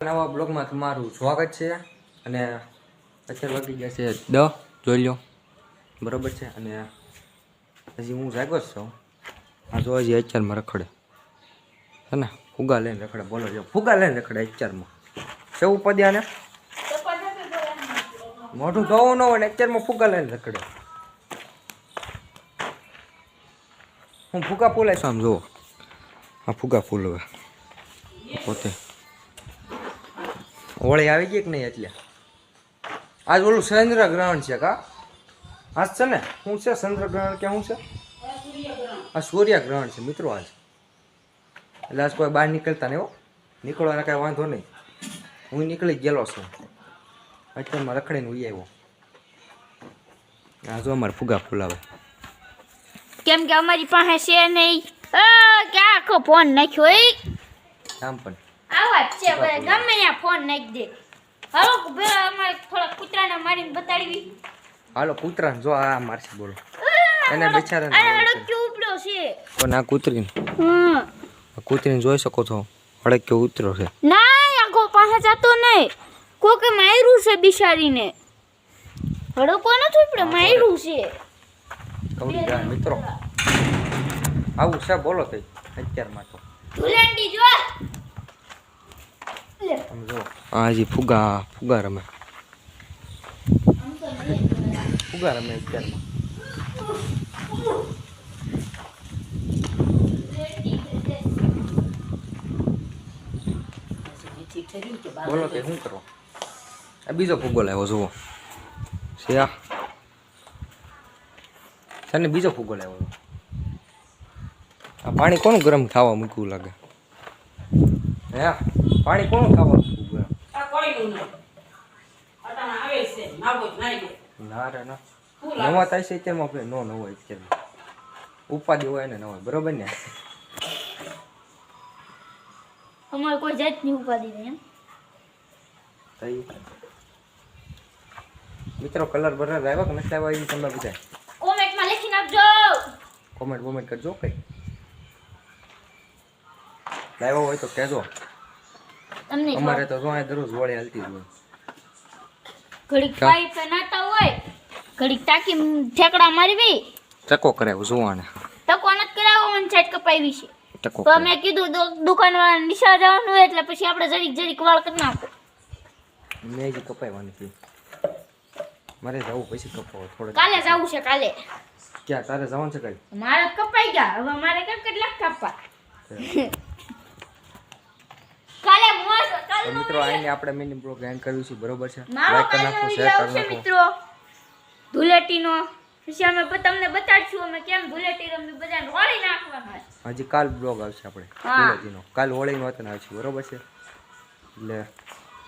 નવા બ્લોગમાં તમારું સ્વાગત છે અને અત્યારે વાગી ગયા છે 10 જોઈ લો બરોબર છે અને હજી હું જાગો જ છું આ જો હજી અત્યારમાં રખડે હે ને ફુગા લઈને રખડે બોલો જો ફુગા લઈને રખડે અત્યારમાં સેવું પદ્યા ને મોઢું ધોવું ન હોય ને અત્યારમાં ફુગા લઈને રખડે હું ફુગા ફૂલાઈશ આમ જુઓ આ ફુગા ફૂલ હવે પોતે હોળી આવી ગઈ કે નહીં એટલે આજ ઓલું ચંદ્રગ્રહણ છે કા આજ છે ને શું છે ચંદ્રગ્રહણ કે શું છે આ સૂર્યગ્રહણ છે મિત્રો આજ એટલે આજ કોઈ બહાર નીકળતા નહીં હો નીકળવાના કાંઈ વાંધો નહીં હું નીકળી ગયેલો છું અત્યારમાં રખડીને ઉઈ આવ્યો આ જો અમારે ફુગા ફૂલાવે કેમ કે અમારી પાસે છે નહીં કે આખો ફોન નાખ્યો એ આમ પણ આવા જ છે ભાઈ ગમે ત્યાં ફોન નાખી દે હાલો પેલા અમારે થોડા કૂતરાને મારીને બતાડવી હાલો કૂતરાને જો આ મારશે બોલો એને બિચારાને અડક્યો ઉપડ્યો છે પણ આ કૂતરીને જોઈ શકો છો અડક્યો ઉતરો છે ના આખો પાસે જતો નહીં કોકે માર્યું છે બિચારીને હડકો નથી ઉપડ્યો માર્યું છે કવડી ગયા મિત્રો આવું છે બોલો તઈ અત્યારમાં તો ધુલેંડી જો સમજો હજી ફુગા રમે અત્યારમાં બોલો કે શું કરો આ બીજો ફુગો લાવ્યો જુઓ છે ને બીજો ફુગો લાવ્યો આ પાણી કોનું ગરમ ખાવા મૂકવું લાગે હે પાણી કોનું ખાવા મૂકવું ના રે ના નવા થાય છે અત્યારમાં આપણે ન હોય અત્યારમાં ઉપાધિ હોય ને ન હોય બરોબર ને અમારે કોઈ જાતની ઉપાધિ નહીં મિત્રો કલર બરર આવ્યા કે નથી આવ્યા એ તમે બધા કોમેન્ટમાં લખીને આપજો કોમેન્ટ કરજો કઈ લાવ્યો હોય તો કહેજો તમને અમારે તો જો દરરોજ વળે હાલતી જ હોય ઘડીક પાઇપ નાતા હોય ઘડીક ટાંકી ઠેકડા મારવી ટકો કરાવ્યો જોવાને ટકો નથી કરાવો મને સાઈડ કપાવી છે ટકો તો મેં કીધું દુકાનવાળા નિશા જવાનું હોય એટલે પછી આપણે જરીક વાળ કરી નાખો મેં જ કપાવવાની હતી મારે જવું પછી કપાવો થોડે કાલે જવું છે કાલે ક્યાં તારે જવાનું છે કઈ મારે કપાઈ ગયા હવે મારે કેટલાક કાપવા કાલે તો મિત્રો આઈને આપણે મિની બ્લોગ એન્ડ કરવી છે બરોબર છે મારો લાઈક કરી નાખો શેર કરી નાખો મિત્રો ધુલેટીનો પછી અમે તમને બતાડશું અમે કેમ ધુલેટી રમી બધાને હોળી નાખવાના હજી કાલ બ્લોગ આવશે આપણે ધુલેટીનો કાલ હોળીનો વતન આવશે બરોબર છે એટલે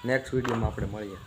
નેક્સ્ટ વિડીયોમાં આપણે મળીએ